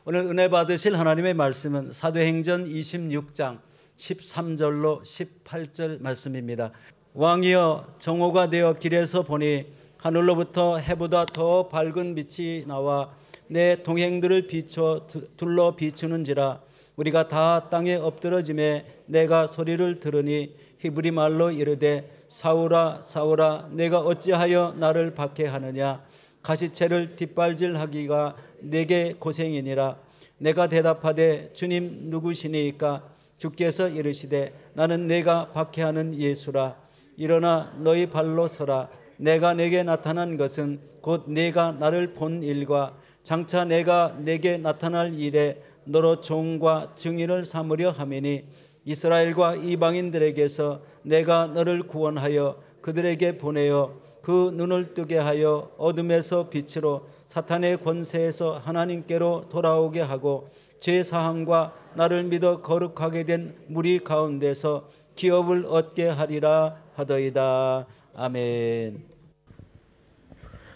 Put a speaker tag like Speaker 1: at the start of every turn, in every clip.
Speaker 1: 오늘 은혜 받으실 하나님의 말씀은 사도행전 26장 13절로 18절 말씀입니다. 왕이여 정오가 되어 길에서 보니 하늘로부터 해보다 더 밝은 빛이 나와 내 동행들을 비춰 둘러 비추는지라. 우리가 다 땅에 엎드러짐에 내가 소리를 들으니 히브리 말로 이르되 사울아 사울아 내가 어찌하여 나를 박해하느냐. 가시채를 뒷발질하기가 내게 고생이니라. 내가 대답하되 주님 누구시니까. 주께서 이르시되 나는 내가 박해하는 예수라. 일어나 너희 발로 서라. 내가 내게 나타난 것은 곧 내가 나를 본 일과 장차 내가 내게 나타날 일에 너로 종과 증인을 삼으려 함이니 이스라엘과 이방인들에게서 내가 너를 구원하여 그들에게 보내어 그 눈을 뜨게 하여 어둠에서 빛으로 사탄의 권세에서 하나님께로 돌아오게 하고 죄사함과 나를 믿어 거룩하게 된 무리 가운데서 기업을 얻게 하리라 하더이다. 아멘.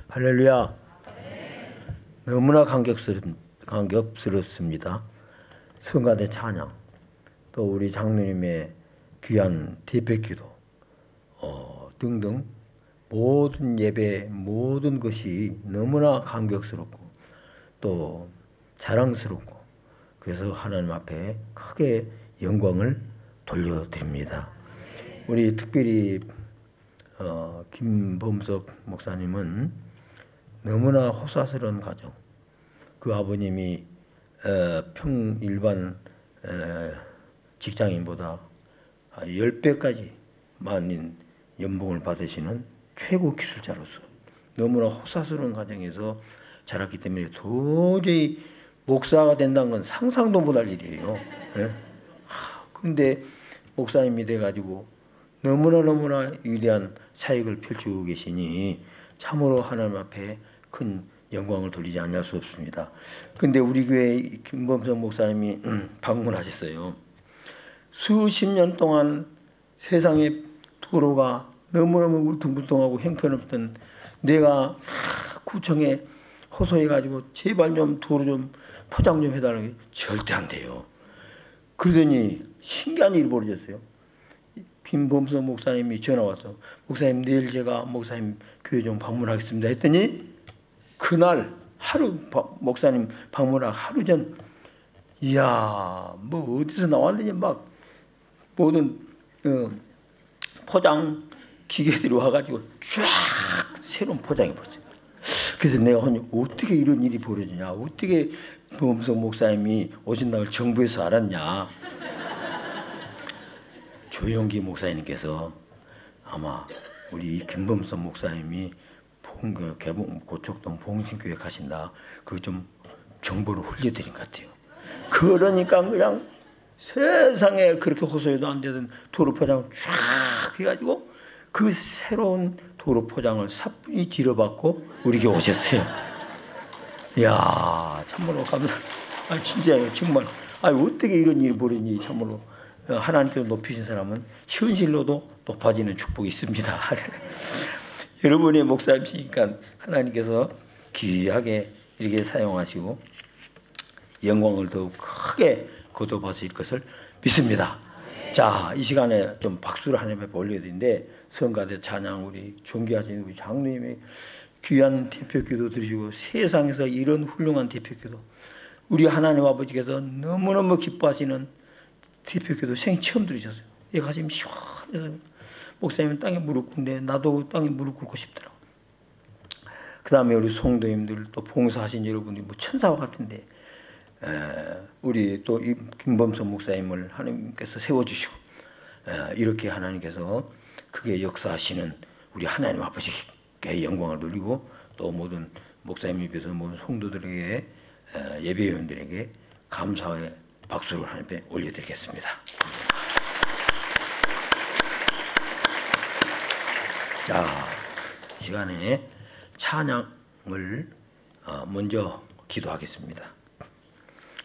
Speaker 2: 할렐루야. 너무나 감격스럽습니다. 성가대 찬양, 또 우리 장로님의 귀한 대표기도 등등 모든 예배, 모든 것이 너무나 감격스럽고 또 자랑스럽고, 그래서 하나님 앞에 크게 영광을 돌려드립니다. 우리 특별히 김범석 목사님은 너무나 호사스러운 가정, 그 아버님이 일반 직장인보다 10배까지 많은 연봉을 받으시는 최고 기술자로서 너무나 호사스러운 가정에서 자랐기 때문에 도저히 목사가 된다는 건 상상도 못할 일이에요. 그런데 목사님이 돼가지고 너무나 위대한 사역을 펼치고 계시니 참으로 하나님 앞에 큰 영광을 돌리지 않을 수 없습니다. 근데 우리 교회 김범석 목사님이 방문하셨어요. 수십 년 동안 세상의 도로가 너무너무 울퉁불퉁하고 형편없던 내가 구청에 호소해가지고 제발 좀 도로 좀 포장 좀 해달라고. 절대 안 돼요. 그러더니 신기한 일이 벌어졌어요. 김범석 목사님이 전화 와서 목사님 내일 제가 목사님 교회 좀 방문하겠습니다 했더니 그날 하루 목사님 방문하고 하루 전, 이야 뭐 어디서 나왔느냐 막 모든 포장 기계들이 와가지고 쫙 새로운 포장이 벌어졌어요. 그래서 내가 어떻게 이런 일이 벌어지냐, 어떻게 범석 목사님이 오신다는 걸 정부에서 알았냐. 조영기 목사님께서 아마 우리 김범석 목사님이 고척동 봉신교회 가신다, 그 좀 정보를 흘려드린 것 같아요. 그러니까 그냥 세상에 그렇게 호소해도 안 되던 도로 포장을 쫙 해가지고 그 새로운 도로 포장을 사뿐히 뒤로받고 우리 교회 오셨어요. 이야 참으로 감사. 진짜요 정말. 어떻게 이런 일이 벌어지니 참으로 하나님께서 높이신 사람은 현실로도 높아지는 축복이 있습니다. 여러분의 목사님이시니까 하나님께서 귀하게 이렇게 사용하시고 영광을 더욱 크게 거둬하실 것을 믿습니다. 자, 이 시간에 좀 박수를 하나님께 올려야 되는데, 성가대 찬양 우리 존귀하신 우리 장로님의 귀한 대표기도 드리시고 세상에서 이런 훌륭한 대표기도 우리 하나님 아버지께서 너무너무 기뻐하시는 대표기도 생 처음 들으셨어요. 이 가슴이 시원해서 목사님은 땅에 무릎 꿇는데 나도 땅에 무릎 꿇고 싶더라고. 그 다음에 우리 성도님들 또 봉사하신 여러분이 뭐 천사와 같은데 우리 또 김범석 목사님을 하나님께서 세워주시고 이렇게 하나님께서 크게 역사하시는 우리 하나님 아버지께 영광을 돌리고, 또 모든 목사님에 비해서 모든 성도들에게 예배위원들에게 감사의 박수를 하나님께 올려드리겠습니다. 자, 이 시간에 찬양을 먼저 기도하겠습니다.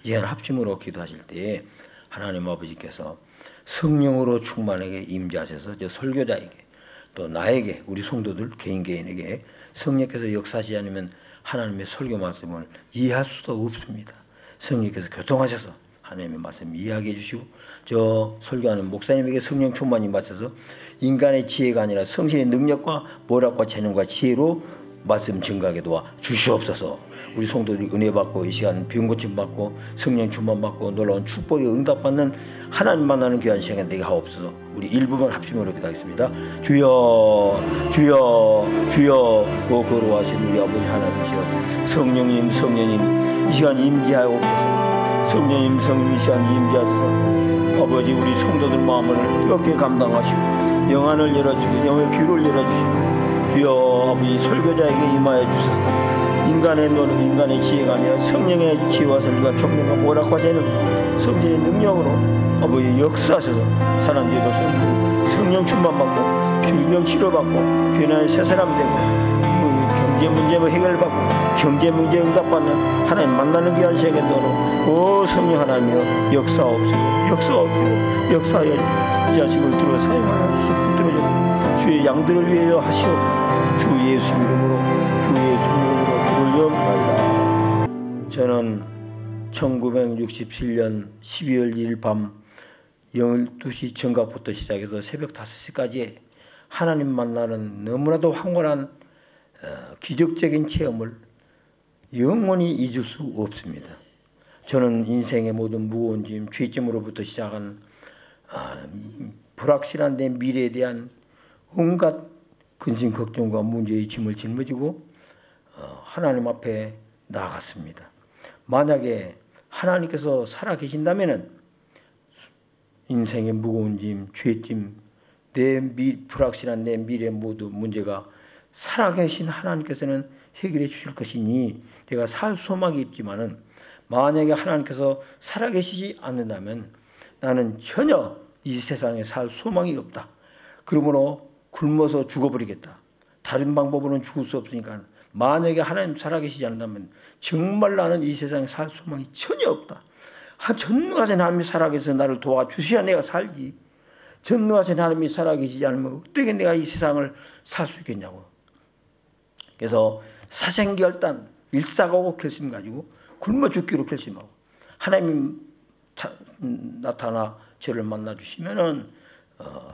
Speaker 2: 이 시간 합심으로 기도하실 때 하나님 아버지께서 성령으로 충만하게 임재하셔서 저 설교자에게 또 나에게 우리 성도들 개인에게 성령께서 역사하지 않으면 하나님의 설교 말씀을 이해할 수도 없습니다. 성령께서 교통하셔서 하나님의 말씀 이야기해 주시고 저 설교하는 목사님에게 성령 충만이 맞춰서 인간의 지혜가 아니라 성신의 능력과 모략과 재능과 지혜로 말씀 증가하게 도와 주시옵소서. 우리 성도들이 은혜 받고 이 시간 병 고침 받고 성령 충만 받고 놀라운 축복에 응답받는 하나님 만나는 귀한 시간 되게 하옵소서. 우리 일부분 합심으로 기도하겠습니다. 주여 주여 주여 오 거룩하신 우리 아버지 하나님이시여 성령님 성령님 이 시간 임재하옵소서. 성령님 성령 이 시간 임재하소서. 아버지 우리 성도들 마음을 뜨겁게 감당하시고 영안을 열어주시고 영의 귀를 열어주시고 주여 아버지 설교자에게 임하여 주소서. 인간의 노력, 인간의 지혜가 아니라 성령의 지혜와 설교가 총명과 모략과 되는 성신의 능력으로 아버지 역사하셔서 사람들로서 성령 충만받고 필경 치료받고 변화의 새 사람 되고 경제 문제 해결받고 경제 문제 응답받는 하나님 만나는 귀한 시간에 너로 오 성령 하나님이여 역사하옵소서. 역사하여 이 자식을 들어 사용하여 주시고 붙들어줘 주의 양들을 위하여 하시옵소서. 주 예수 이름으로 주 예수 이름으로 주를 영하리라. 저는 1967년 12월 1일 밤 12시 정각부터 시작해서 새벽 5시까지 하나님 만나는 너무나도 황홀한 기적적인 체험을 영원히 잊을 수 없습니다. 저는 인생의 모든 무거운 짐, 죄짐으로부터 시작한 불확실한 내 미래에 대한 온갖 근심 걱정과 문제의 짐을 짊어지고 하나님 앞에 나아갔습니다. 만약에 하나님께서 살아계신다면 인생의 무거운 짐, 죄짐, 불확실한 내 미래 모두 문제가 살아계신 하나님께서는 해결해 주실 것이니 내가 살 소망이 있지만은 만약에 하나님께서 살아계시지 않는다면 나는 전혀 이 세상에 살 소망이 없다. 그러므로 굶어서 죽어버리겠다. 다른 방법으로는 죽을 수 없으니까 만약에 하나님 살아계시지 않는다면 정말 나는 이 세상에 살 소망이 전혀 없다. 전능하신 하나님이 살아계셔서 나를 도와주셔야 내가 살지. 전능하신 하나님이 살아계시지 않으면 어떻게 내가 이 세상을 살 수 있겠냐고. 그래서 사생결단 일사고고 결심 가지고 굶어 죽기로 결심하고 하나님이 나타나 저를 만나 주시면은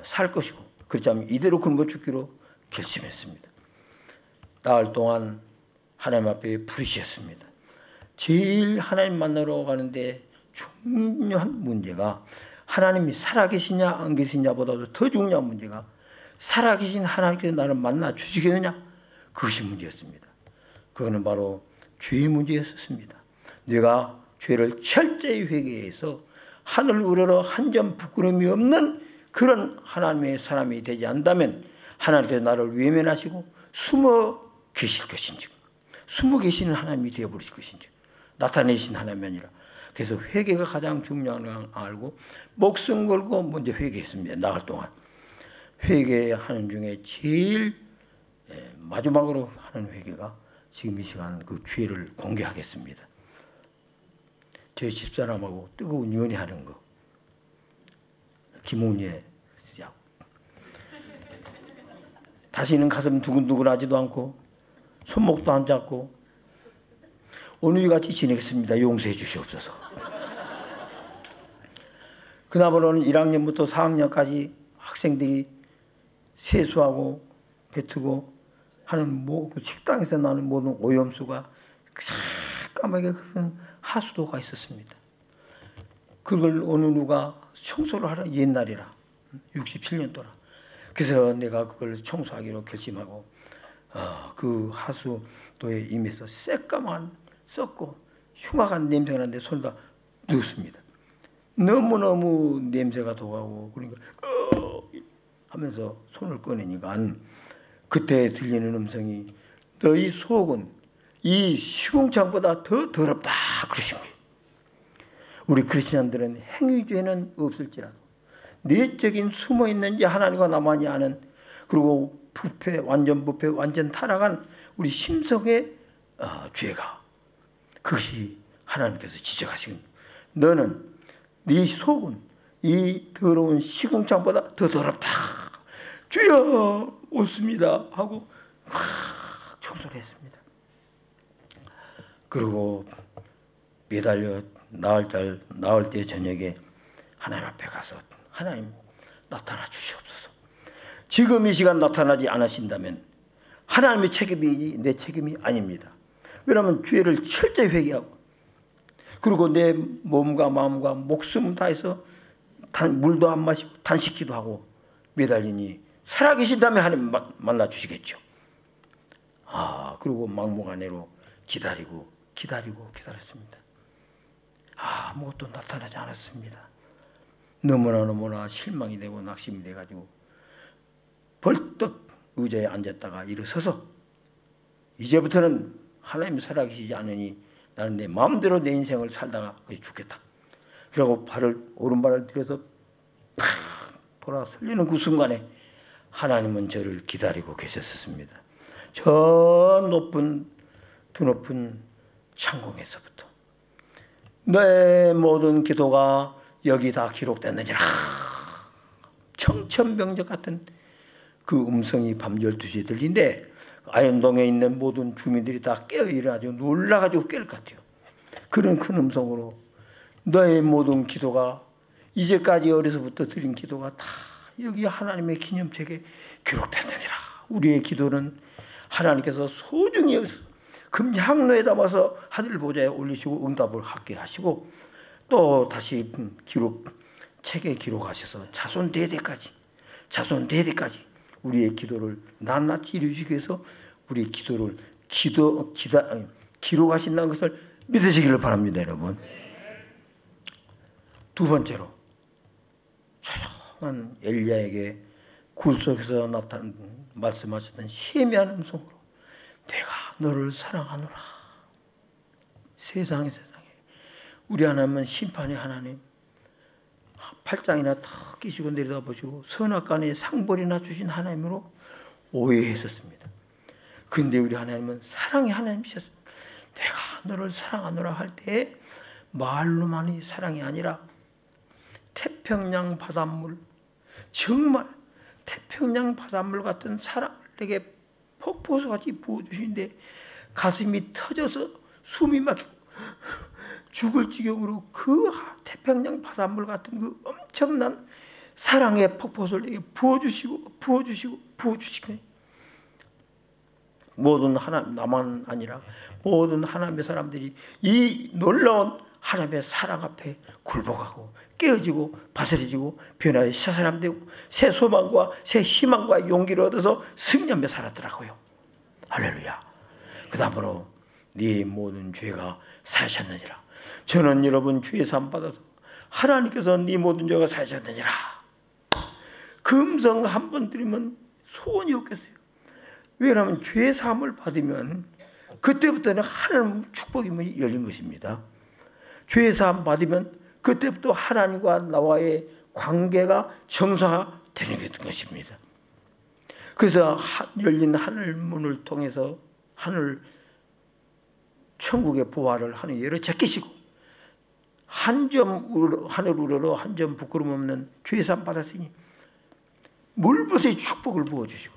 Speaker 2: 살 것이고 그렇지 않으면 이대로 굶어 죽기로 결심했습니다. 나흘 동안 하나님 앞에 부르셨습니다. 제일 하나님 만나러 가는데 중요한 문제가 하나님이 살아계시냐 안 계시냐보다도 더 중요한 문제가 살아계신 하나님께서 나를 만나 주시겠느냐 그것이 문제였습니다. 그거는 바로 죄의 문제였습니다. 내가 죄를 철저히 회개해서 하늘 우러러 한 점 부끄러움이 없는 그런 하나님의 사람이 되지 않다면 하나님께서 나를 외면하시고 숨어 계실 것인지 숨어 계시는 하나님이 되어버리실 것인지 나타내신 하나님이 아니라 그래서 회개가 가장 중요한 걸 알고 목숨 걸고 먼저 회개했습니다. 나흘 동안 회개하는 중에 제일 마지막으로 하는 회개가 지금 이 시간 그 죄를 공개하겠습니다. 제 집사람하고 뜨거운 연애하는 거 김홍예 약 다시는 가슴 두근두근하지도 않고 손목도 안 잡고 오늘같이 지내겠습니다. 용서해 주시옵소서. 그다음으로는 1학년부터 4학년까지 학생들이 세수하고 뱉고 하는 그 식당에서 나는 모든 오염수가 새까맣게 그런 하수도가 있었습니다. 그걸 어느 누가 청소를 하라 옛날이라 67년도라. 그래서 내가 그걸 청소하기로 결심하고 그 하수도에 임해서 새까만 썩고 흉악한 냄새가 나는데 손에다 넣었습니다. 너무너무 냄새가 도가고 그러니까 하면서 손을 꺼내니까 그때 들리는 음성이 너희 속은 이 시궁창보다 더 더럽다 그러신 거예요. 우리 크리스천들은 행위죄는 없을지라도 내적인 숨어있는지 하나님과 나만이 아는 그리고 부패 완전 타락한 우리 심성의 죄가 그것이 하나님께서 지적하시는 너는 네 속은 이 더러운 시궁창보다 더 더럽다. 주여 옳습니다 하고 막 청소를 했습니다. 그리고 매달려 나을 때 저녁에 하나님 앞에 가서 하나님 나타나 주시옵소서. 지금 이 시간 나타나지 않으신다면 하나님의 책임이지 내 책임이 아닙니다. 왜냐하면 죄를 철저히 회개하고 그리고 내 몸과 마음과 목숨 다해서 물도 안 마시고 단식기도 하고 매달리니 살아계신다면 하나님 만나 주시겠죠. 그리고 막무가내로 기다렸습니다. 아무것도 나타나지 않았습니다. 너무나 실망이 되고 낙심이 돼가지고 벌떡 의자에 앉았다가 일어서서 이제부터는 하나님이 살아계시지 않으니 나는 내 마음대로 내 인생을 살다가 죽겠다. 그리고 오른발을 들여서 팍 돌아설리는 그 순간에 하나님은 저를 기다리고 계셨습니다. 저 드높은 창공에서부터 내 모든 기도가 여기 다 기록됐느니라. 청천벽력 같은 그 음성이 밤 12시에 들리는데 아현동에 있는 모든 주민들이 다 깨어 일어나서 놀라가지고 깰 것 같아요. 그런 큰 음성으로 너의 모든 기도가 이제까지 어려서부터 드린 기도가 다 여기 하나님의 기념책에 기록됐느니라. 우리의 기도는 하나님께서 소중히 여기서 금향로에 담아서 하늘 보좌에 올리시고 응답을 하게 하시고 또 다시 책에 기록하셔서 자손 대대까지 우리의 기도를 낱낱이 이루시기 위해서 우리의 기도를 기록하신다는 것을 믿으시기를 바랍니다, 여러분. 두 번째로 조용한 엘리야에게 굴 속에서 말씀하셨던 세미한 음성으로 내가 너를 사랑하노라. 세상에 우리 하나님은 심판의 하나님. 팔짱이나 탁 끼시고 내려다보시고 선악간에 상벌이나 주신 하나님으로 오해했었습니다. 그런데 우리 하나님은 사랑의 하나님이셨습니다. 내가 너를 사랑하노라 할 때 말로만이 사랑이 아니라 태평양 바닷물, 정말 태평양 바닷물 같은 사랑을 내게 폭포수같이 부어주시는데 가슴이 터져서 숨이 막히고 죽을 지경으로 그 태평양 바닷물 같은 그 엄청난 사랑의 폭포수를 내게 부어주시고 모든 나만 아니라 모든 하나님의 사람들이 이 놀라운 하나님의 사랑 앞에 굴복하고 깨어지고 바스러지고 변화의 새 사람 되고 새 소망과 새 희망과 용기를 얻어서 승리하며 살았더라고요. 할렐루야. 그 다음으로 네 모든 죄가 사하셨느니라. 저는 여러분 죄 사함 받아서 하나님께서 네 모든 죄가 사하셨느니라. 그 음성 한 번 들으면 소원이 없겠어요. 왜냐하면 죄 사함을 받으면 그때부터는 하나님 축복이 열린 것입니다. 죄 사함 받으면 그때부터 하나님과 나와의 관계가 정상화되는 것입니다. 그래서 열린 하늘 문을 통해서 천국의 보화를 하늘로 제끼시고 한 점 하늘 우러러 한 점 부끄럼 없는 죄 사함 받았으니 물부터의 축복을 부어주시고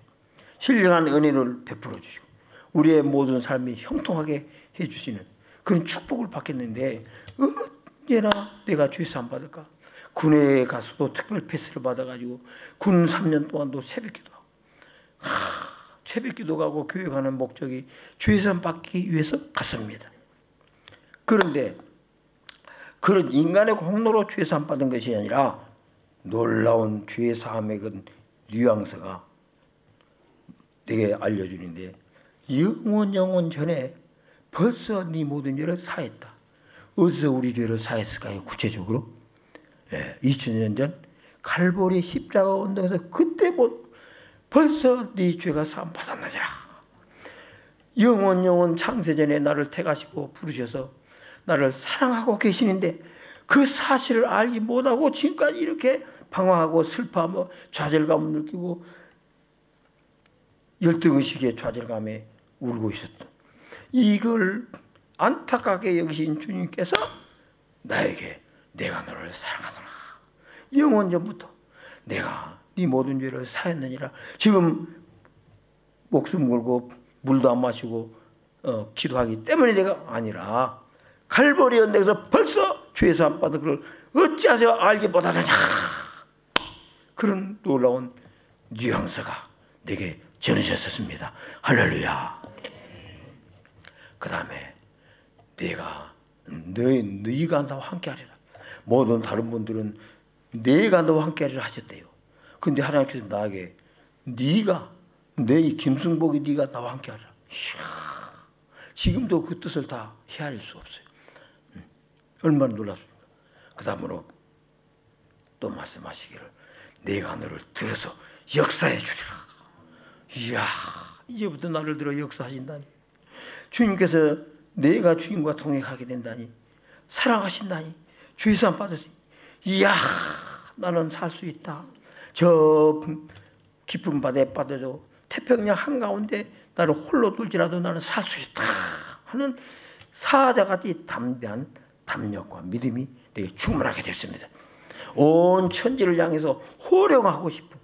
Speaker 2: 신령한 은혜를 베풀어 주시고 우리의 모든 삶이 형통하게 해주시는 그런 축복을 받겠는데 언제나 내가 죄 사함 받을까? 군에 가서도 특별 패스를 받아가지고 군 3년 동안도 새벽기도하고 새벽기도 가고 교회 가는 목적이 죄 사함 받기 위해서 갔습니다. 그런데 그런 인간의 공로로 죄 사함 받은 것이 아니라 놀라운 죄 사함의 그 뉘앙스가 내게 알려주는데 영원 전에 벌써 네 모든 죄를 사했다. 어디서 우리 죄를 사했을까요? 구체적으로 2000년 전 갈보리 십자가 언덕에서 그때 벌써 네 죄가 사함 받았느니라. 영원 창세전에 나를 택하시고 부르셔서 나를 사랑하고 계시는데 그 사실을 알지 못하고 지금까지 이렇게 방황하고 슬퍼하며 좌절감을 느끼고 열등의식의 좌절감에 울고 있었다. 이걸 안타깝게 여기신 주님께서 나에게 내가 너를 사랑하노라. 영원 전부터 내가 네 모든 죄를 사했느니라. 지금 목숨 걸고 물도 안 마시고 기도하기 때문에 내가 아니라 갈보리 언덕에서 벌써 주의 사함 받은 그를 어찌하여 알지 못하느냐. 그런 놀라운 뉘앙스가 내게 전해졌습니다. 할렐루야. 그 다음에 내가 너희가 나와 함께하리라. 모든 다른 분들은 내가 너와 함께하리라 하셨대요. 근데 하나님께서 나에게 네가 내 김승복이 네가 나와 함께하리라. 지금도 그 뜻을 다 헤아릴 수 없어요. 얼마나 놀랐습니까? 그 다음으로 또 말씀하시기를 내가 너를 들어서 역사해 주리라. 이야, 이제부터 나를 들어 역사하신다니. 주님께서 내가 주님과 동행하게 된다니, 사랑하신다니, 주의 사랑 받으시니, 이야, 나는 살 수 있다. 저 깊은 바다에 빠져도 태평양 한가운데 나를 홀로 둘지라도 나는 살 수 있다 하는 사자같이 담대한 담력과 믿음이 내게 충만하게 됐습니다. 온 천지를 향해서 호령하고 싶은,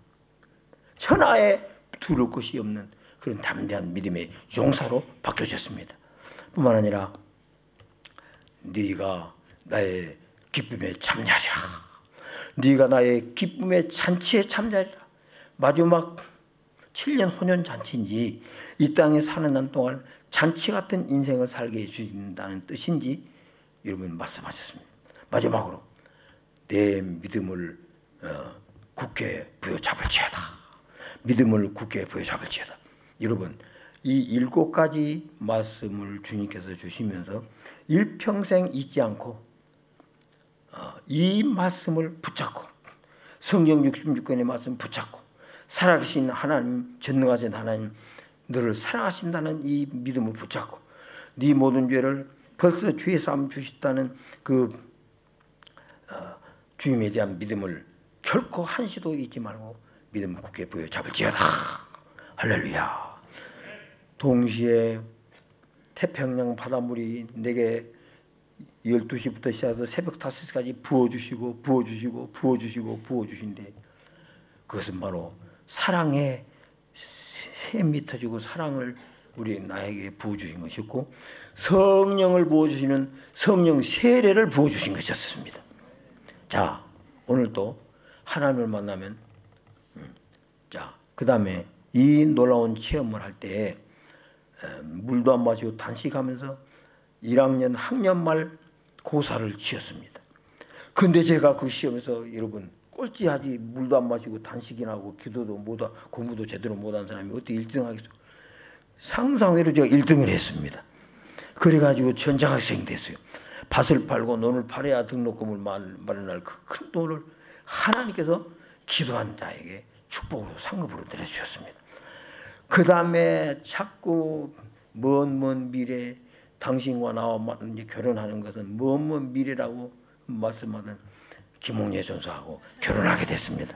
Speaker 2: 천하에 두를 것이 없는 그런 담대한 믿음의 용사로 바뀌어졌습니다. 뿐만 아니라 네가 나의 기쁨에 참여하리라. 네가 나의 기쁨의 잔치에 참여하리라. 마지막 7년 혼연 잔치인지 이 땅에 사는 한 동안 잔치 같은 인생을 살게 해주신다는 뜻인지 여러분 말씀하셨습니다. 마지막으로 내 믿음을 굳게 부여잡을지어다. 믿음을 굳게 부여잡을지어다. 여러분, 이 7가지 말씀을 주님께서 주시면서 일평생 잊지 않고 이 말씀을 붙잡고, 성경 66권의 말씀 붙잡고, 살아계신 하나님, 전능하신 하나님, 너를 사랑하신다는 이 믿음을 붙잡고, 네 모든 죄를 벌써 주의 사함 주셨다는 그 주님에 대한 믿음을 결코 한시도 잊지 말고 믿음을 굳게 부여잡을지어다. 할렐루야. 동시에 태평양 바닷물이 내게 12시부터 시작해서 새벽 5시까지 부어주시고 부어주시고 부어주시고 부어주신데, 그것은 바로 사랑의 샘이 터지고 사랑을 우리 나에게 부어주신 것이었고, 성령을 부어주시는 성령 세례를 부어주신 것이었습니다. 자, 오늘도 하나님을 만나면 자, 그 다음에 이 놀라운 체험을 할 때 물도 안 마시고 단식하면서 1학년 학년 말 고사를 치렀습니다. 근데 제가 그 시험에서 여러분 꼴찌하지, 물도 안 마시고 단식이나 하고 기도도 못하고 공부도 제대로 못한 사람이 어떻게 1등 하겠어. 상상외로 제가 1등을 했습니다. 그래가지고 전장학생이 됐어요. 밭을 팔고 논을 팔아야 등록금을 마련할 그 큰 돈을 하나님께서 기도한 자에게 축복으로 상급으로 내려주셨습니다. 그 다음에 자꾸 먼 미래, 당신과 나와 이제 결혼하는 것은 먼 미래라고 말씀하는 김홍예 전사하고 결혼하게 됐습니다.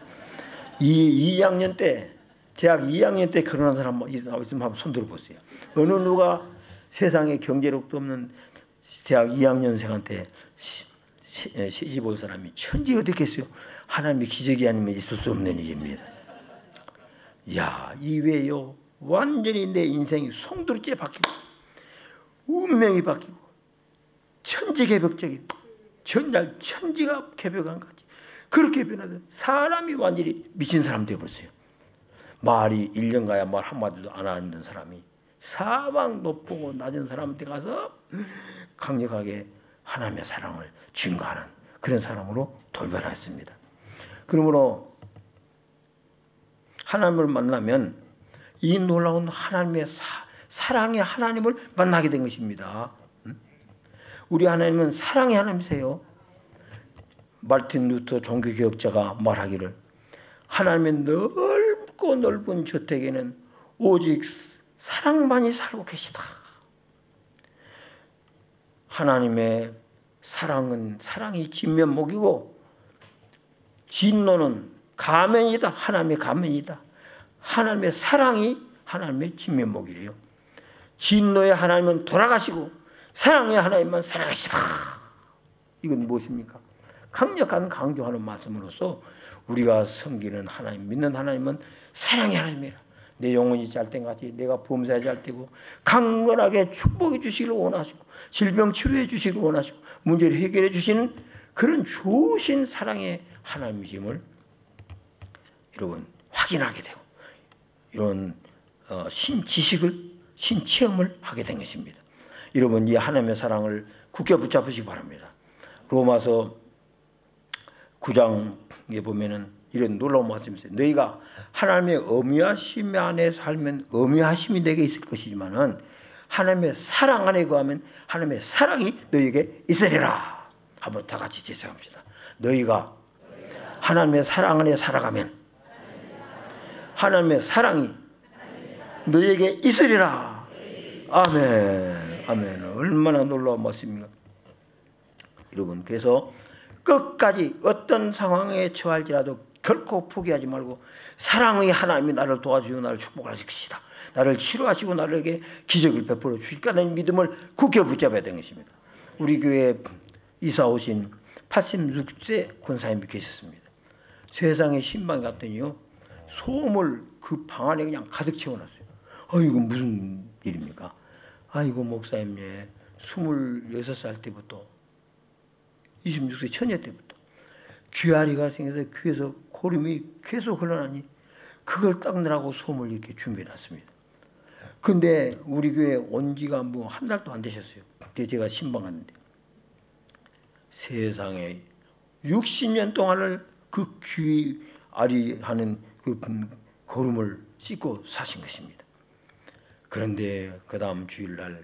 Speaker 2: 2학년 때, 대학 2학년 때 결혼한 사람 있으면 한번 손 들어보세요. 어느 누가 세상에 경제력도 없는 대학 2학년생한테 시집 올 사람이 천지 어디 있겠어요? 하나님의 기적이 아니면 있을 수 없는 일입니다. 야, 이외에요, 완전히 내 인생이 송두리째 바뀌고 운명이 바뀌고 천지개벽적인 천지가 개벽한 거지. 그렇게 변하던 사람이 완전히 미친 사람 되어버렸어요. 말이 1년 가야 말 한마디도 안 하는 사람이 사방 높고 낮은 사람한테 가서 강력하게 하나님의 사랑을 증거하는 그런 사람으로 돌변했습니다. 그러므로 하나님을 만나면 이 놀라운 하나님의 사랑의 하나님을 만나게 된 것입니다. 우리 하나님은 사랑의 하나님이세요. 마르틴 루터 종교개혁자가 말하기를 하나님의 넓고 넓은 저택에는 오직 사랑만이 살고 계시다. 하나님의 사랑이 진면목이고 진노는 가면이다. 하나님의 가면이다. 하나님의 사랑이 하나님의 진면목이래요. 진노의 하나님은 돌아가시고 사랑의 하나님만 살아가시다. 이건 무엇입니까? 강력한 강조하는 말씀으로서 우리가 섬기는 하나님, 믿는 하나님은 사랑의 하나님이라. 내 영혼이 짤 때까지 내가 범사에 잘 때고 강건하게 축복해 주시기를 원하시고 질병 치료해 주시기를 원하시고 문제를 해결해 주시는 그런 좋으신 사랑의 하나님이심을 여러분 확인하게 되고 이런 신지식을 신체험을 하게 된 것입니다. 여러분 이 하나님의 사랑을 굳게 붙잡으시기 바랍니다. 로마서 9장에 보면은 이런 놀라운 말씀이 있어요. 너희가 하나님의 어미하심 안에 살면 어미하심이 내게 있을 것이지만은 하나님의 사랑 안에 거하면 하나님의 사랑이 너희에게 있으리라. 한번 다 같이 제청합시다. 너희가 하나님의 사랑 안에 살아가면 하나님의 사랑이 너희에게 있으리라. 아멘. 아멘. 얼마나 놀라운 말씀입니까? 여러분 그래서 끝까지 어떤 상황에 처할지라도 결코 포기하지 말고 사랑의 하나님이 나를 도와주시고 나를 축복하실 것이다. 나를 치료하시고 나에게 기적을 베풀어 주실 거라는 믿음을 굳게 붙잡아야 되는 것입니다. 우리 교회에 이사 오신 86세 권사님이 계셨습니다. 세상에 신방 갔더니요. 소음을 그 방 안에 그냥 가득 채워놨어요. 이거 무슨 일입니까? 이거 목사님 26살 때부터 26세 처녀 때부터 귀아리가 생겨서 귀에서 고름이 계속 흘러나니 그걸 닦느라고 소음을 이렇게 준비해놨습니다. 근데 우리 교회 온 지가 뭐 한 달도 안 되셨어요. 그때 제가 신방 갔는데 세상에 60년 동안을 그 귀아리 하는 그 고름을 씻고 사신 것입니다. 그런데 그 다음 주일날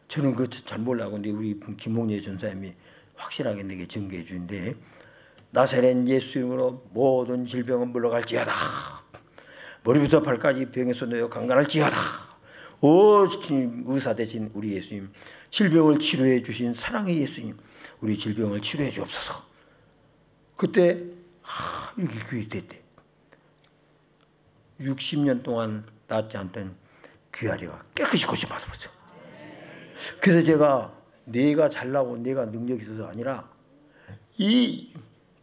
Speaker 2: 저는 그거 잘 몰라고 근데 우리 김홍예 전사님이 확실하게 내게 증거해 주는데 나사렛 예수 이름으로 모든 질병은 물러갈지어다. 머리부터 발까지 병에서 놓여 강간할지어다. 오 의사 되신 우리 예수님 질병을 치료해 주신 사랑의 예수님 우리 질병을 치료해 주옵소서. 그때 이렇게 귀했대. 60년 동안 낫지 않던 귀아리가 깨끗이 고침받아버렸어요. 그래서 제가 내가 잘나고 내가 능력이 있어서 아니라 이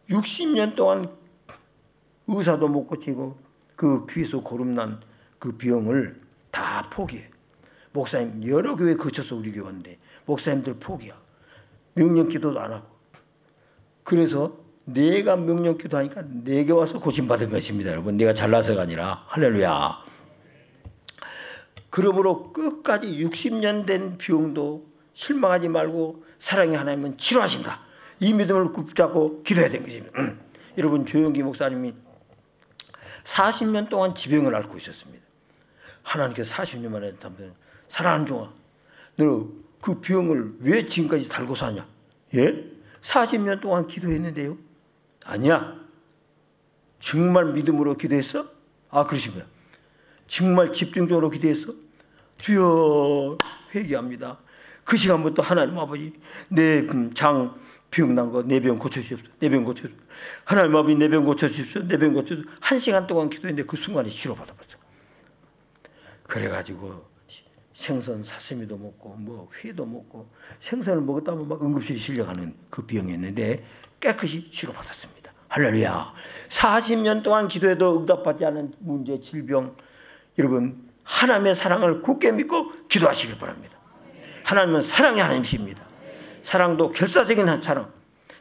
Speaker 2: 60년 동안 의사도 못 고치고 그 귀에서 고름난 그 병을 다 포기해. 목사님 여러 교회 거쳐서 우리 교회 왔는데 목사님들 포기야. 명령기도도 안 하고. 그래서 내가 명령기도 하니까 내게 와서 고침받은 것입니다. 여러분 내가 잘나서가 아니라 할렐루야. 그러므로 끝까지 60년 된 병도 실망하지 말고 사랑의 하나님은 치료하신다. 이 믿음을 붙잡고 기도해야 되는 것입니다. 여러분 조영기 목사님이 40년 동안 지병을 앓고 있었습니다. 하나님께서 40년 만에 사랑하는 종아 너 그 병을 왜 지금까지 달고 사냐? 예? 40년 동안 기도했는데요. 아니야. 정말 믿음으로 기도했어? 그러신 거야. 정말 집중적으로 기도했어? 주여 회개합니다. 그 시간부터 하나님 아버지 내 장 병난 거 내 병 고쳐주십시오. 내 병 고쳐주십시오. 하나님 아버지 내 병 고쳐주십시오. 내 병 고쳐주십시오. 1시간 동안 기도했는데 그 순간에 치료받아버렸어. 그래가지고 생선 사시미도 먹고 뭐 회도 먹고 생선을 먹었다 하면 막 응급실에 실려가는 그 병이었는데 깨끗이 치료받았습니다. 할렐루야. 40년 동안 기도해도 응답받지 않은 문제 질병 여러분 하나님의 사랑을 굳게 믿고 기도하시길 바랍니다. 하나님은 사랑의 하나님이십니다. 사랑도 결사적인 사랑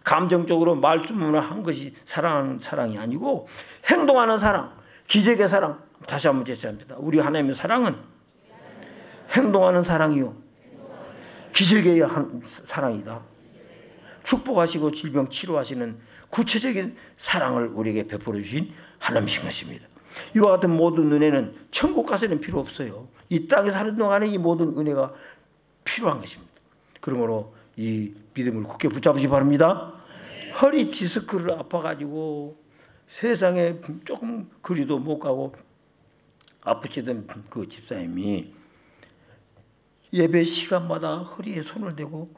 Speaker 2: 감정적으로 말씀으로 한 것이 사랑하는 사랑이 아니고 행동하는 사랑 기적의 사랑 다시 한번 제시합니다. 우리 하나님의 사랑은 행동하는 사랑이요 기적의 사랑이다. 축복하시고 질병 치료하시는 구체적인 사랑을 우리에게 베풀어 주신 하나님이신 것입니다. 이와 같은 모든 은혜는 천국 가서는 필요 없어요. 이 땅에 사는 동안에 이 모든 은혜가 필요한 것입니다. 그러므로 이 믿음을 굳게 붙잡으시기 바랍니다. 허리 디스크를 아파가지고 세상에 조금 거리도 못 가고 아프시던 그 집사님이 예배 시간마다 허리에 손을 대고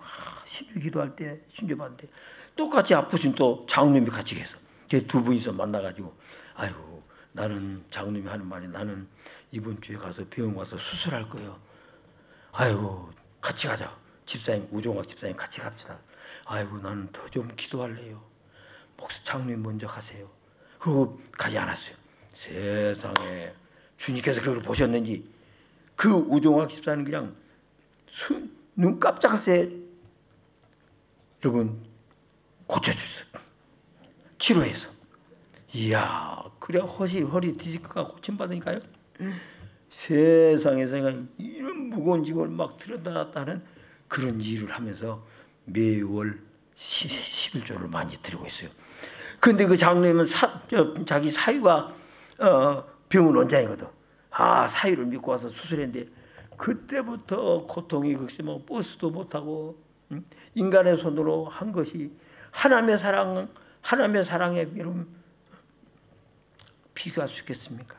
Speaker 2: 심지어 기도할 때 신뢰받는데 똑같이 아프신 또 장로님이 같이 계셔. 두 분이서 만나가지고 아이고 나는 장로님이 하는 말이 나는 이번 주에 가서 병원 가서 수술할 거예요. 아이고 같이 가자. 집사님 우종학 집사님 같이 갑시다. 아이고 나는 더 좀 기도할래요. 목사 장로님 먼저 가세요. 그거 가지 않았어요. 세상에 주님께서 그걸 보셨는지 그 우종학 집사는 그냥 눈 깜짝새 여러분 고쳐줬어요. 치료해서. 이야, 그래 허리 디스크가 고침받으니까요. 세상에서 이런 무거운 짐을 막 들여다 하는 그런 일을 하면서 매월 11조를 많이 드리고 있어요. 그런데 그 장로님은 자기 사유가 병원 원장이거든. 사유를 믿고 와서 수술했는데 그때부터 고통이 극심하고 버스도 못하고 인간의 손으로 한 것이 하나님의 사랑에 여러분 비교할 수 있겠습니까?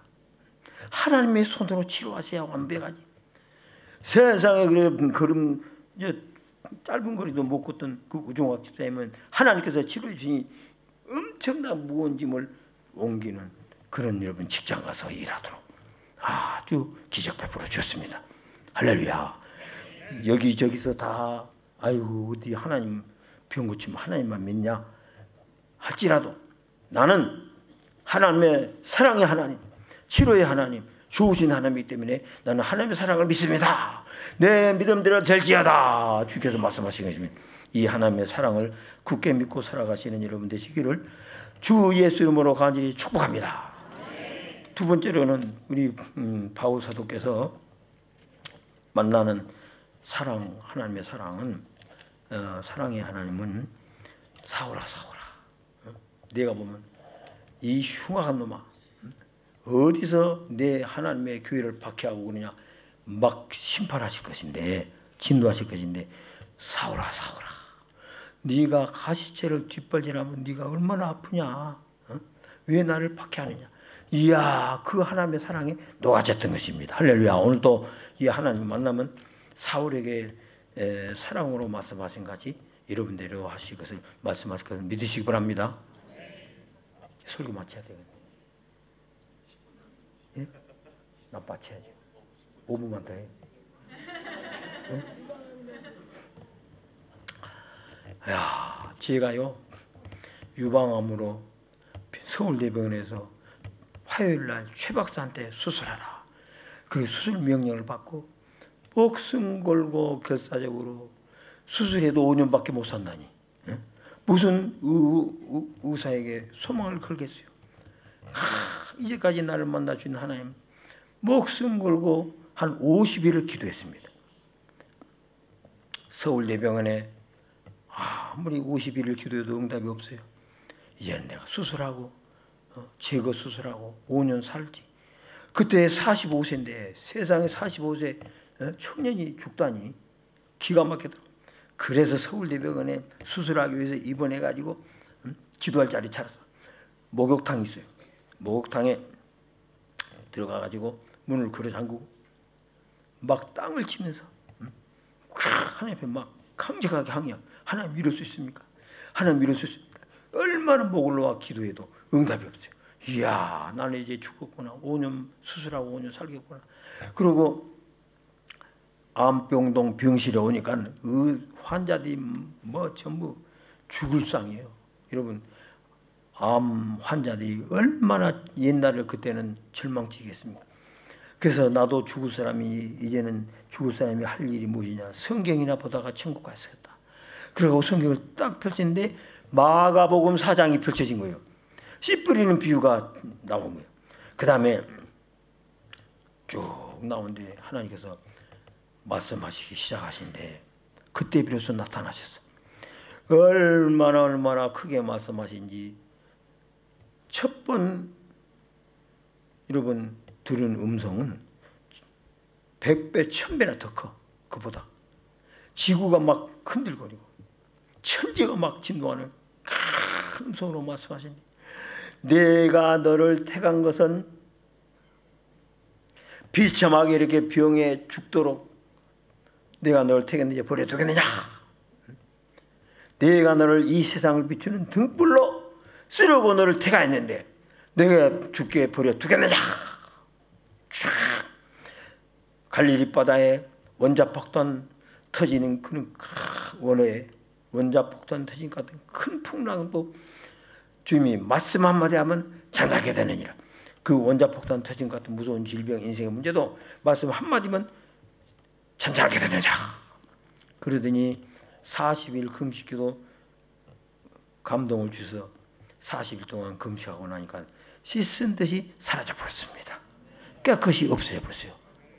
Speaker 2: 하나님의 손으로 치료하셔야 완벽하지. 세상에 걸음 짧은 거리도 못 걷던 그 우종학 집사님은 하나님께서 치료해 주니 엄청난 무거운 짐을 옮기는 그런 여러분 직장 가서 일하도록 아주 기적 베풀어 주셨습니다. 할렐루야. 여기저기서 다 아이고 어디 하나님 병 고치면 하나님만 믿냐 할지라도 나는 하나님의 사랑의 하나님, 치료의 하나님, 좋으신 하나님이기 때문에 나는 하나님의 사랑을 믿습니다. 내 믿음대로 될지어다. 주께서 말씀하신 것입니다. 이 하나님의 사랑을 굳게 믿고 살아가시는 여러분 되시기를 주 예수 이름으로 간절히 축복합니다. 두 번째로는 우리 바울 사도께서 만나는 사랑, 하나님의 사랑은 사랑의 하나님은 사오라. 내가 보면 이 흉악한 놈아 어디서 내 하나님의 교회를 박해하고 그러냐 막 심판하실 것인데 진노하실 것인데 사오라. 네가 가시채를 뒷발질하면 네가 얼마나 아프냐. 왜 나를 박해하느냐. 이야, 그 하나님의 사랑에 녹아졌던 것입니다. 할렐루야. 오늘도 이 하나님 만나면 사울에게 사랑으로 말씀하신 같이 여러분들로 하실 것을 말씀하실 것을 믿으시기 바랍니다. 설교 마쳐야 되겠네. 예? 나 마쳐야지. 5분만 더 해. 예? 야, 제가요 유방암으로 서울대병원에서 화요일날 최 박사한테 수술하라. 그 수술 명령을 받고 목숨 걸고 결사적으로 수술해도 5년밖에 못 산다니. 예? 무슨 의사에게 소망을 걸겠어요. 이제까지 나를 만나주신 하나님 목숨 걸고 한 50일을 기도했습니다. 서울대병원에 아무리 50일을 기도해도 응답이 없어요. 이제는 내가 수술하고 제거 수술하고 5년 살지. 그때 45세인데 세상에 45세 청년이 죽다니 기가 막히더라고요. 그래서 서울대병원에 수술하기 위해서 입원해가지고 기도할 자리 찾았어. 목욕탕이 있어요. 목욕탕에 들어가가지고 문을 걸어 잠그고 막 땅을 치면서 하나님 앞에 막 강력하게 항의하고 하나님 이럴 수 있습니까? 하나님 이럴 수 있습니까? 얼마나 목을 놓아 기도해도 응답이 없어요. 이야, 나는 이제 죽었구나. 5년 수술하고 5년 살겠구나. 그리고 암병동 병실에 오니까 그 환자들이 뭐 전부 죽을 상이에요. 여러분, 암 환자들이 얼마나 옛날에 그때는 절망치겠습니까? 그래서 나도 죽을 사람이 이제는 죽을 사람이 할 일이 무엇이냐. 성경이나 보다가 천국 갔었다. 그리고 성경을 딱 펼쳤는데 마가복음 4장이 펼쳐진 거예요. 씨 뿌리는 비유가 나온 거예요. 그 다음에 쭉 나오는데 하나님께서 말씀하시기 시작하신데 그때 비로소 나타나셨어요. 얼마나 크게 말씀하신지 첫 번 여러분 들은 음성은 100배, 1000배나 더 커. 그보다 지구가 막 흔들거리고 천지가 막 진동하는 큰 음성으로 말씀하시니 내가 너를 택한 것은 비참하게 이렇게 병에 죽도록 내가 너를 택했느냐 버려두겠느냐. 내가 너를 이 세상을 비추는 등불로 쓰려고 너를 택하였는데 내가 죽게 버려두겠느냐. 쫙 갈릴리 바다에 원자폭탄 터지는 그런 원어에 원자폭탄 터진 것 같은 큰 풍랑도 주님이 말씀 한마디 하면 잠자게 되느니라. 그 원자폭탄 터진 것 같은 무서운 질병, 인생의 문제도 말씀 한마디면 잠잠하게 되느냐. 그러더니 40일 금식기도 감동을 주셔서 40일 동안 금식하고 나니까 씻은 듯이 사라져 버렸습니다. 깨끗이 없어져 버렸어요.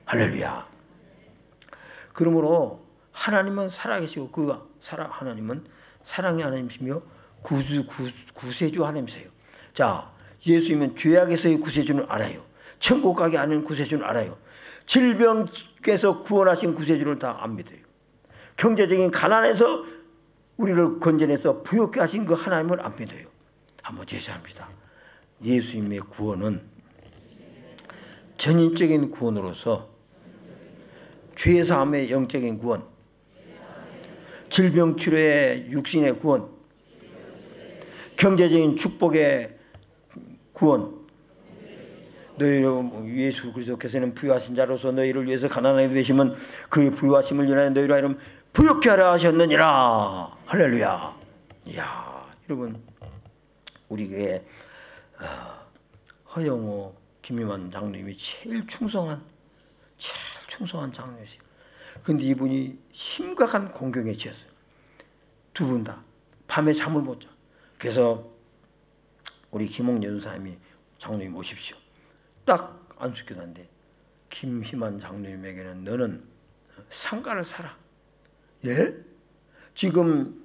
Speaker 2: 할렐루야. 그러므로 하나님은 살아계시고 하나님은 사랑의 하나님이시며 구세주 하나님이세요. 자, 예수님은 죄악에서의 구세주는 알아요. 천국 가게 하는 구세주는 알아요. 질병에서 구원하신 구세주를 다 안 믿어요. 경제적인 가난에서 우리를 건져내서 부욕케 하신 그 하나님을 안 믿어요. 한번 제시합니다. 예수님의 구원은 전인적인 구원으로서 죄사함의 영적인 구원, 질병 치료의 육신의 구원, 경제적인 축복의 구원, 너희를 예수 그리스도께서는 부유하신 자로서 너희를 위해서 가난하게 되시면 그의 부유하심을 인하여 너희로 하여금 부욕케 하려 하셨느니라. 할렐루야. 이야, 여러분, 우리 교회 허영호 김희만 장로님이 제일 충성한 장로이세요. 근데 이분이 심각한 공경에 치였어요. 두 분 다 밤에 잠을 못 자. 그래서 우리 김홍 여전사님이 장로님 오십시오. 딱 안수기도한데 김희만 장로님에게는 너는 상가를 사라. 예? 지금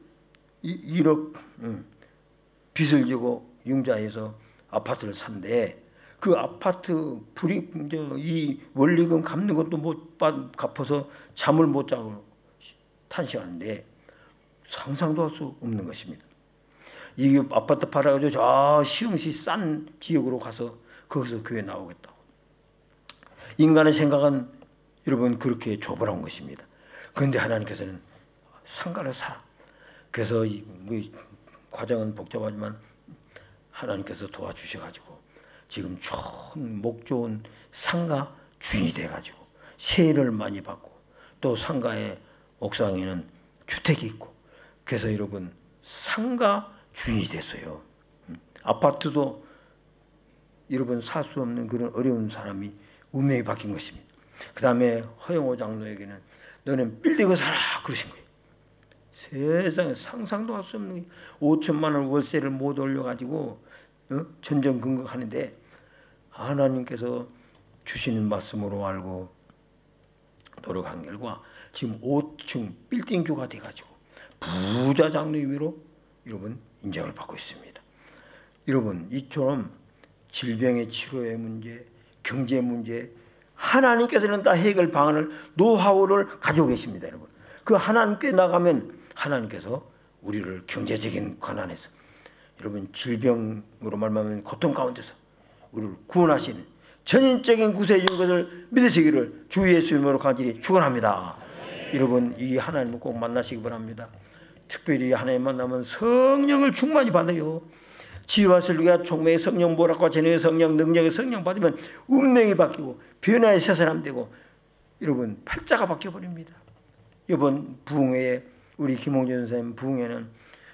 Speaker 2: 1억 빚을 지고 융자에서 아파트를 산대. 그 아파트 이 원리금 갚는 것도 못 갚아서 잠을 못 자고 탄식하는데 상상도 할 수 없는 것입니다. 이 아파트 팔아가지고 저 시흥시 싼 지역으로 가서 거기서 교회 나오겠다고. 인간의 생각은 여러분 그렇게 좁아온 것입니다. 그런데 하나님께서는 상가를 사라. 그래서 과정은 복잡하지만 하나님께서 도와주셔가지고 지금 목 좋은 상가 주인이 돼가지고 세를 많이 받고 또 상가의 옥상에는 주택이 있고 그래서 여러분 상가 주인이 됐어요. 아파트도 여러분 살 수 없는 그런 어려운 사람이 운명이 바뀐 것입니다. 그 다음에 허영호 장로에게는 너는 빌딩을 사라 그러신 거예요. 세상에 상상도 할 수 없는 5천만 원 월세를 못 올려가지고 전전긍긍하는데 하나님께서 주시는 말씀으로 알고 노력한 결과 지금 5층 빌딩주가 돼가지고 부자 장로임으로 여러분 인정을 받고 있습니다. 여러분 이처럼 질병의 치료의 문제, 경제 문제 하나님께서는 다 해결 방안을 노하우를 가지고 계십니다. 여러분 그 하나님께 나가면 하나님께서 우리를 경제적인 가난에서 여러분 질병으로 말하면 고통 가운데서 우리를 구원하시는 전인적인 구세주인 것을 믿으시기를 주 예수 이름으로 간절히 축원합니다. 여러분 이 하나님을 꼭 만나시기 바랍니다. 특별히 하나님 만나면 성령을 충만히 받아요. 지혜와 설교와 총명의 성령, 보락과 재능의 성령, 능력의 성령 받으면 운명이 바뀌고 변화의 새 사람 되고 여러분 팔자가 바뀌어버립니다. 이번 부흥회에 우리 김홍준 선생님 부흥회는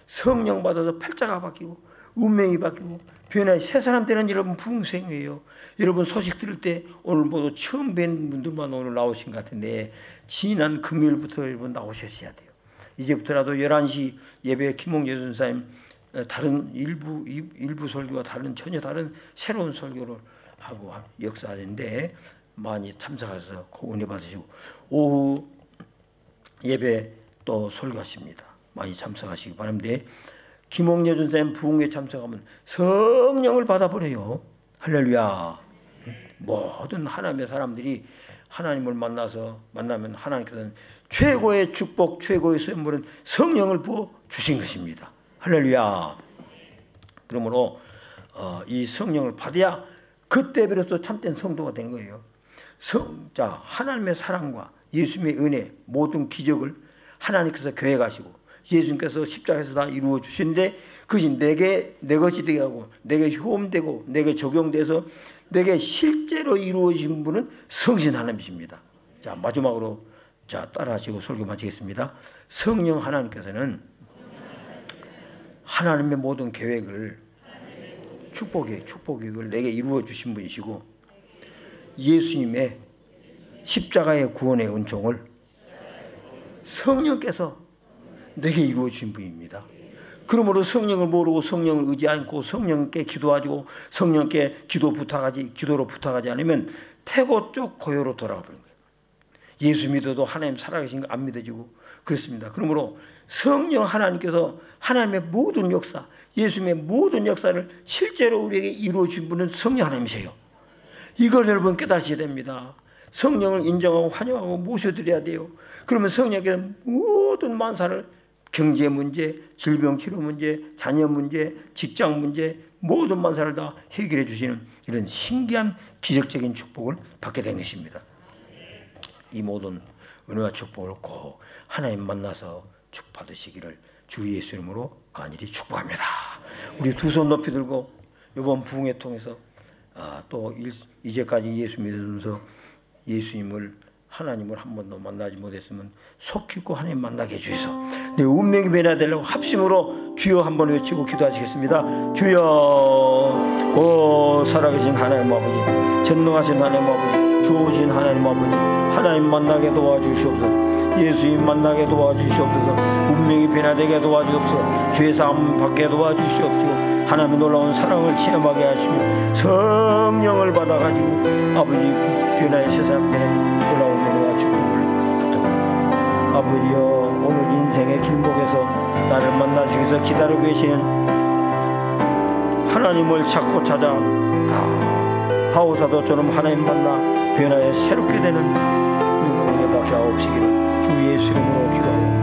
Speaker 2: 성령 받아서 팔자가 바뀌고 운명이 바뀌고 변화의 새 사람 되는 여러분 부흥생이에요. 여러분 소식 들을 때 오늘 모두 처음 뵌 분들만 오늘 나오신 것 같은데 지난 금요일부터 여러분 나오셨어야 돼요. 이제부터라도 11시 예배 김홍준 선생님 다른 일부 설교와 전혀 다른 새로운 설교를 하고 역사하는데 많이 참석해서 은혜 받으시고 오후 예배 또 설교하십니다. 많이 참석하시기 바랍니다. 김홍여 전사님 부흥회 참석하면 성령을 받아버려요. 할렐루야. 모든 하나님의 사람들이 하나님을 만나면 하나님께서는 최고의 축복, 최고의 선물은 성령을 부어 주신 것입니다. 할렐루야. 그러므로 이 성령을 받아야 그때 비로소 참된 성도가 된 거예요. 자, 하나님의 사랑과 예수님의 은혜, 모든 기적을 하나님께서 계획하시고 예수님께서 십자가에서 다 이루어 주시는데 그것이 내 것이 되게 하고 내게 효험되고 내게 적용돼서 내게 실제로 이루어진 분은 성신 하나님이십니다. 자, 마지막으로 자 따라하시고 설교 마치겠습니다. 성령 하나님께서는 하나님의 모든 계획을 축복이에요. 축복이 이걸 내게 이루어 주신 분이시고 예수님의 십자가의 구원의 은총을 성령께서 내게 이루어 주신 분입니다. 그러므로 성령을 모르고 성령을 의지 않고 성령께 기도하고 성령께 기도로 부탁하지 않으면 태고 쪽 고요로 돌아가 버린 거예요. 예수 믿어도 하나님 살아계신 거 안 믿어지고 그렇습니다. 그러므로 성령 하나님께서 하나님의 모든 역사, 예수님의 모든 역사를 실제로 우리에게 이루어 주신 분은 성령 하나님이세요. 이걸 여러분 깨닫셔야 됩니다. 성령을 인정하고 환영하고 모셔드려야 돼요. 그러면 성령께서 모든 만사를 경제 문제, 질병 치료 문제, 자녀 문제, 직장 문제 모든 만사를 다 해결해 주시는 이런 신기한 기적적인 축복을 받게 된 것입니다. 이 모든 은혜와 축복을 꼭 하나님 만나서 축복받으시기를 주 예수 이름으로 간절히 축복합니다. 우리 두 손 높이 들고 이번 부흥회 통해서 또 이제까지 예수 믿으면서 예수님을 하나님을 한 번도 만나지 못했으면 속 깊고 하나님 만나게 해주셔서 내 운명이 변화되려고 합심으로 주여 한번 외치고 기도하시겠습니다. 주여 오 살아계신 하나님 아버지, 전능하신 하나님 아버지, 좋으신 하나님 아버지, 하나님 만나게 도와주시옵소서. 예수님 만나게 도와주시옵소서. 운명이 변화되게 도와주옵소서. 죄사함 받게 도와주시옵소서. 하나님의 놀라운 사랑을 체험하게 하시며 성령을 받아가지고 아버지 변화의 세상되는 놀라운 은혜와 축복을 받도록 아버지여 오늘 인생의 길목에서 나를 만나주기 위해서 기다리고 계시는 하나님을 찾고 찾아 바오사도처럼 하나님 만나 변화에 새롭게 되는 은혜 받게 하옵시기를 주 예수 이름으로 기도하옵소서.